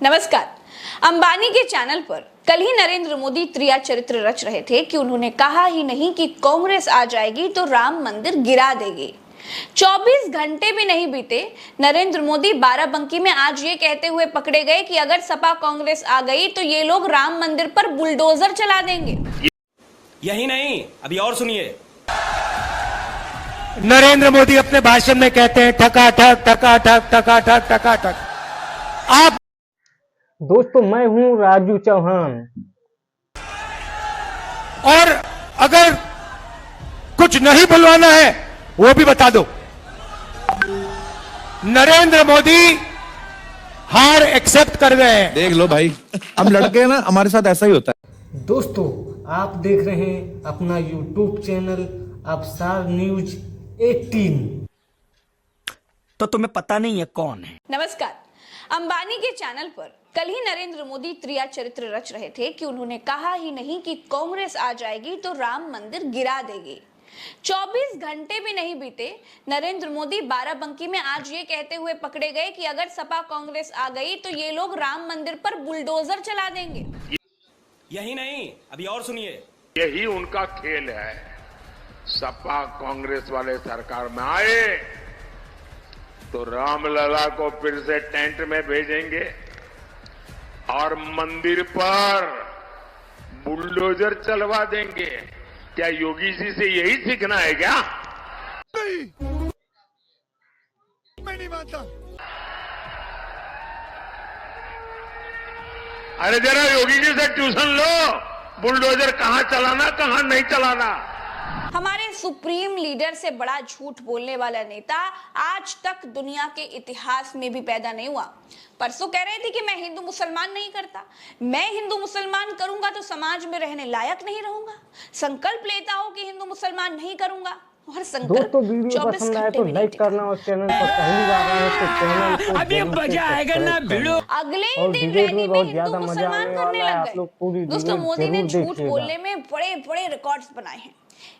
नमस्कार। अंबानी के चैनल पर कल ही नरेंद्र मोदी त्रिया चरित्र रच रहे थे कि उन्होंने कहा ही नहीं कि कांग्रेस आ जाएगी तो राम मंदिर गिरा देगी। 24 घंटे भी नहीं बीते, नरेंद्र मोदी बाराबंकी में आज ये कहते हुए पकड़े गए कि अगर सपा कांग्रेस आ गई तो ये लोग राम मंदिर पर बुलडोजर चला देंगे। यही नहीं, अभी और सुनिए। नरेंद्र मोदी अपने भाषण में कहते हैं ठकाठक ठकाठक ठकाठक ठकाठक। आप दोस्तों, मैं हूं राजू चौहान। और अगर कुछ नहीं बुलवाना है वो भी बता दो। नरेंद्र मोदी हार एक्सेप्ट कर गए हैं। देख लो भाई, हम लड़के हैं ना, हमारे साथ ऐसा ही होता है। दोस्तों, आप देख रहे हैं अपना YouTube चैनल अवसार न्यूज 18। तो तुम्हें पता नहीं है कौन है। नमस्कार। अंबानी के चैनल पर कल ही नरेंद्र मोदी त्रिया चरित्र रच रहे थे कि उन्होंने कहा ही नहीं कि कांग्रेस आ जाएगी तो राम मंदिर गिरा देगी। 24 घंटे भी नहीं बीते, नरेंद्र मोदी बाराबंकी में आज ये कहते हुए पकड़े गए कि अगर सपा कांग्रेस आ गई तो ये लोग राम मंदिर पर बुलडोजर चला देंगे। यही नहीं, अभी और सुनिए। यही उनका खेल है। सपा कांग्रेस वाले सरकार में आए तो रामलला को फिर से टेंट में भेजेंगे और मंदिर पर बुलडोजर चलवा देंगे। क्या योगी जी से यही सीखना है क्या? मैं नहीं मानता। अरे जरा योगी जी से ट्यूशन लो, बुलडोजर कहां चलाना कहां नहीं चलाना। हमारे सुप्रीम लीडर से बड़ा झूठ बोलने वाला नेता आज तक दुनिया के इतिहास में भी पैदा नहीं हुआ। परसों कह रहे थे कि मैं हिंदू मुसलमान नहीं करता, मैं हिंदू मुसलमान करूंगा तो समाज में रहने लायक नहीं रहूंगा। संकल्प लेता हूं कि हिंदू मुसलमान नहीं करूंगा और संकल्प दोस्तों, वीडियो पसंद आए तो लाइक करना और चैनल पर पहली बार आए तो चैनल को अभी मजा आएगा ना भिड़ो। अगले ही दिन रैली में हिंदू मुसलमान करने लग गए। दोस्तों, मोदी ने झूठ बोलने में बड़े बड़े रिकॉर्ड्स बनाए हैं।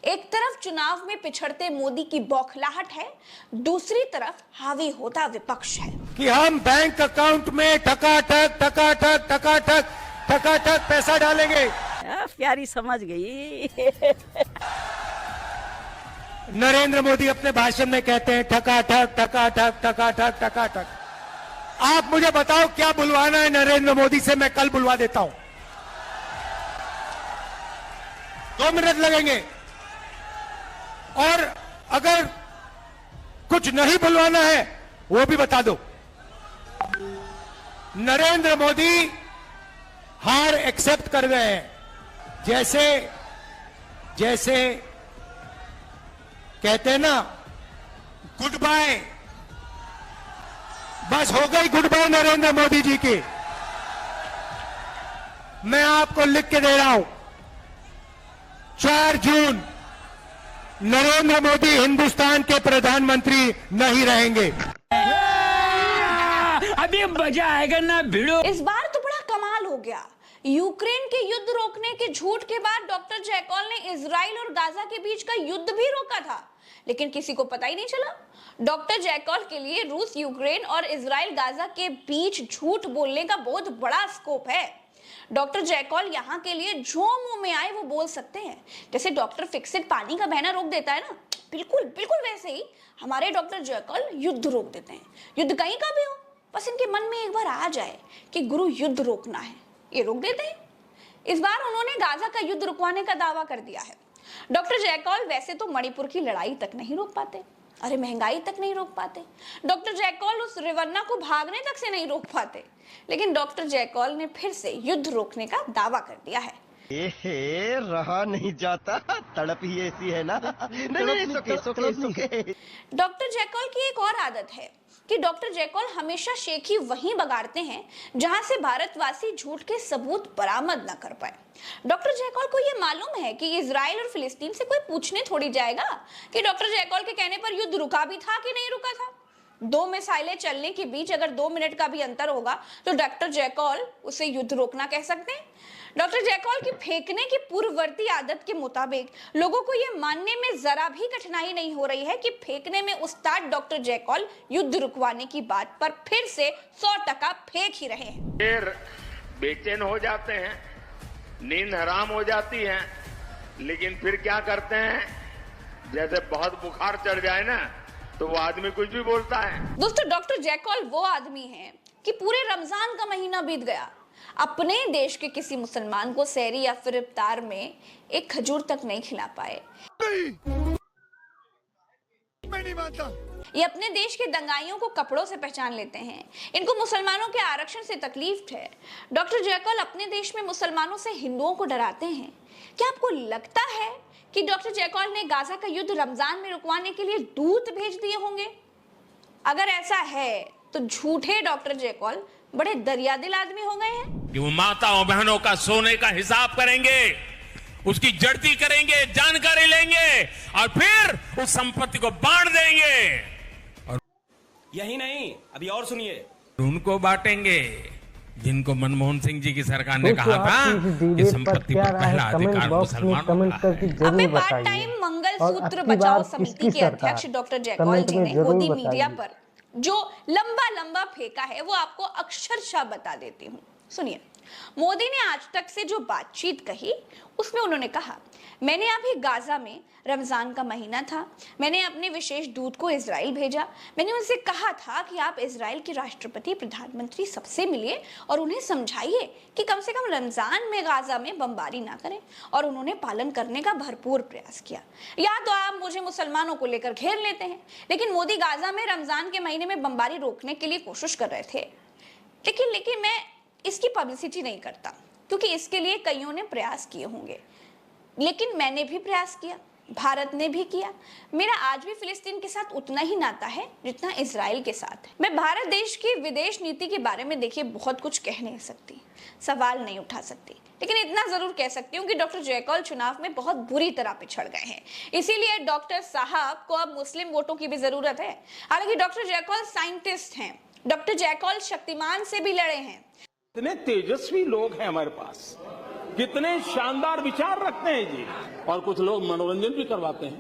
एक तरफ चुनाव में पिछड़ते मोदी की बौखलाहट है, दूसरी तरफ हावी होता विपक्ष है कि हम बैंक अकाउंट में ठकाठक ठकाठक ठकाठक ठकाठक पैसा डालेंगे। प्यारी समझ गई। नरेंद्र मोदी अपने भाषण में कहते हैं ठकाठक ठकाठक ठकाठक ठकाठक। आप मुझे बताओ क्या बुलवाना है नरेंद्र मोदी से, मैं कल बुलवा देता हूं। 2 मिनट लगेंगे। और अगर कुछ नहीं बुलवाना है वो भी बता दो। नरेंद्र मोदी हार एक्सेप्ट कर गए हैं। जैसे जैसे कहते हैं ना, गुड बाय। बस हो गई गुड बाय नरेंद्र मोदी जी की। मैं आपको लिख के दे रहा हूं, 4 जून नरेंद्र मोदी हिंदुस्तान के प्रधानमंत्री नहीं रहेंगे। अभी मजा आएगा ना भिड़ो। इस बार तो बड़ा कमाल हो गया। यूक्रेन के युद्ध रोकने के झूठ के बाद डॉक्टर जैकॉल ने इजराइल और गाजा के बीच का युद्ध भी रोका था, लेकिन किसी को पता ही नहीं चला। डॉक्टर जैकॉल के लिए रूस, यूक्रेन और इजराइल गाजा के बीच झूठ बोलने का बहुत बड़ा स्कोप है। डॉक्टर जैकॉल यहाँ के लिए जो मुंह में आए वो बोल सकते हैं। जैसे डॉक्टर फिक्सिट पानी का बहना रोक देता है ना, बिल्कुल बिल्कुल वैसे ही हमारे डॉक्टर जैकॉल युद्ध रोक देते हैं। युद्ध कहीं का भी हो, बस इनके मन में एक बार आ जाए कि गुरु युद्ध रोकना है, ये रोक देते हैं। इस बार उन्होंने गाजा का युद्ध रुकवाने का दावा कर दिया है। डॉक्टर जैकॉल वैसे तो मणिपुर की लड़ाई तक नहीं रोक पाते, अरे महंगाई तक नहीं रोक पाते। डॉक्टर जैकॉल उस रिवन्ना को भागने तक से नहीं रोक पाते, लेकिन डॉक्टर जैकॉल ने फिर से युद्ध रोकने का दावा कर दिया है। रहा नहीं जाता, तड़प ही ऐसी है ना। नहीं, सुके। डॉक्टर जैकॉल की एक और आदत है कि डॉक्टर जैकॉल हमेशा शेखी वहीं बगाड़ते हैं जहां से भारतवासी झूठ के सबूत बरामद न कर पाए। डॉक्टर जैकॉल को यह मालूम है कि इजराइल और फिलिस्तीन से कोई पूछने थोड़ी जाएगा कि डॉक्टर जैकॉल के कहने पर युद्ध रुका भी था कि नहीं रुका था। दो मिसाइलें चलने के बीच अगर 2 मिनट का भी अंतर होगा तो डॉक्टर जैकॉल उसे युद्ध रोकना कह सकते हैं। डॉक्टर जैकॉल की फेंकने की पूर्ववर्ती आदत के मुताबिक लोगों को यह मानने में जरा भी कठिनाई नहीं हो रही है कि फेंकने में उस्ताद डॉक्टर जैकॉल युद्ध रुकवाने की बात पर फिर से 100% फेंक ही रहे हैं। फिर बेचैन हो जाते हैं, नींद हराम हो जाती है, लेकिन फिर क्या करते हैं, जैसे बहुत बुखार चढ़ जाए ना तो वो आदमी कुछ भी बोलता है। दोस्तों, डॉक्टर जैकॉल वो आदमी हैं कि पूरे रमजान का महीना बीत गया, अपने देश के किसी मुसलमान को सहरी या फिर इफ्तार में एक खजूर तक नहीं खिला पाए। मैं नहीं मानता। ये अपने देश के दंगाइयों को कपड़ों से पहचान लेते हैं। इनको मुसलमानों के आरक्षण से तकलीफ है। डॉक्टर जैकॉल अपने देश में मुसलमानों से हिंदुओं को डराते हैं। क्या आपको लगता है कि डॉक्टर जैकॉल ने गाजा का युद्ध रमजान में रुकवाने के लिए दूत भेज दिए होंगे? अगर ऐसा है तो झूठे डॉक्टर जैकॉल बड़े दरियादिल आदमी हो गए हैं। कि वो माताओं बहनों का सोने का हिसाब करेंगे, उसकी जड़ती करेंगे, जानकारी लेंगे और फिर उस संपत्ति को बांट देंगे। और यही नहीं, अभी और सुनिए, उनको बांटेंगे जिनको मनमोहन सिंह जी की सरकार ने कहा था कि संपत्ति पर पहला अधिकार मुसलमानों का है। अभी पार्ट टाइम मंगलसूत्र बचाओ समिति के अध्यक्ष डॉक्टर जैकॉल जी ने मोदी मीडिया पर जो लंबा फेंका है वो आपको अक्षरशः बता देती हूँ। सुनिए, मोदी ने आज तक से जो बातचीत कही उसमें उन्होंने कहा, मैंने अभी गाजा में, रमजान का महीना था, मैंने अपने विशेष दूत को इजराइल भेजा। मैंने उनसे कहा था कि आप इजराइल के राष्ट्रपति, प्रधानमंत्री सबसे मिलिए और उन्हें समझाइए कि कम से कम रमजान में गाजा में बमबारी ना करें, और उन्होंने पालन करने का भरपूर प्रयास किया। या तो आप मुझे मुसलमानों को लेकर घेर लेते हैं, लेकिन मोदी गाजा में रमजान के महीने में बमबारी रोकने के लिए कोशिश कर रहे थे। लेकिन मैं इसकी पब्लिसिटी नहीं करता क्योंकि इसके लिए कईयों ने प्रयास किए होंगे, लेकिन मैंने भी प्रयास किया, भारत ने भी किया। मेरा आज भी फिलिस्तीन के साथ उतना ही नाता है जितना इजराइल के साथ है। मैं भारत देश की विदेश नीति के बारे में देखिए बहुत कुछ कह नहीं सकती, सवाल नहीं उठा सकती, लेकिन इतना जरूर कह सकती हूँ कि डॉक्टर जैकॉल चुनाव में बहुत बुरी तरह पिछड़ गए हैं। इसीलिए डॉक्टर साहब को अब मुस्लिम वोटों की भी जरूरत है। हालांकि डॉक्टर जैकॉल साइंटिस्ट हैं, डॉक्टर जैकॉल शक्तिमान से भी लड़े हैं। कितने तेजस्वी लोग हैं हमारे पास, कितने शानदार विचार रखते हैं जी, और कुछ लोग मनोरंजन भी करवाते हैं।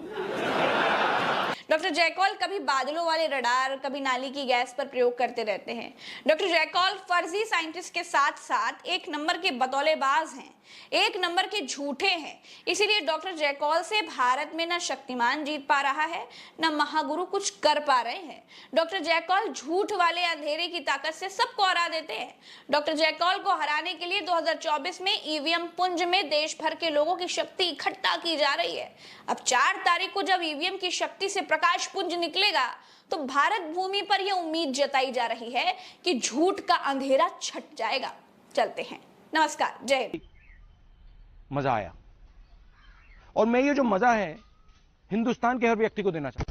डॉक्टर जैकॉल कभी बादलों वाले रडार, कभी नाली की गैस पर प्रयोग करते रहते हैं। डॉक्टर जैकॉल फर्जी साइंटिस्ट के साथ साथ एक नंबर के बतौलेबाज हैं, एक नंबर के झूठे हैं। इसीलिए डॉक्टर जैकॉल से भारत में न शक्तिमान जीत पा रहा है, न महागुरु कुछ कर पा रहे हैं। डॉक्टर जैकॉल झूठ वाले अंधेरे की ताकत से सबको हरा देते हैं। डॉक्टर जैकॉल को हराने के लिए 2024 में ईवीएम पुंज में देश भर के लोगों की शक्ति इकट्ठा की जा रही है। अब 4 तारीख को जब ईवीएम की शक्ति से प्रकाश पुंज निकलेगा तो भारत भूमि पर यह उम्मीद जताई जा रही है कि झूठ का अंधेरा छट जाएगा। चलते हैं, नमस्कार, जय हिंद। मजा आया, और मैं ये जो मजा है हिंदुस्तान के हर व्यक्ति को देना चाहता हूं।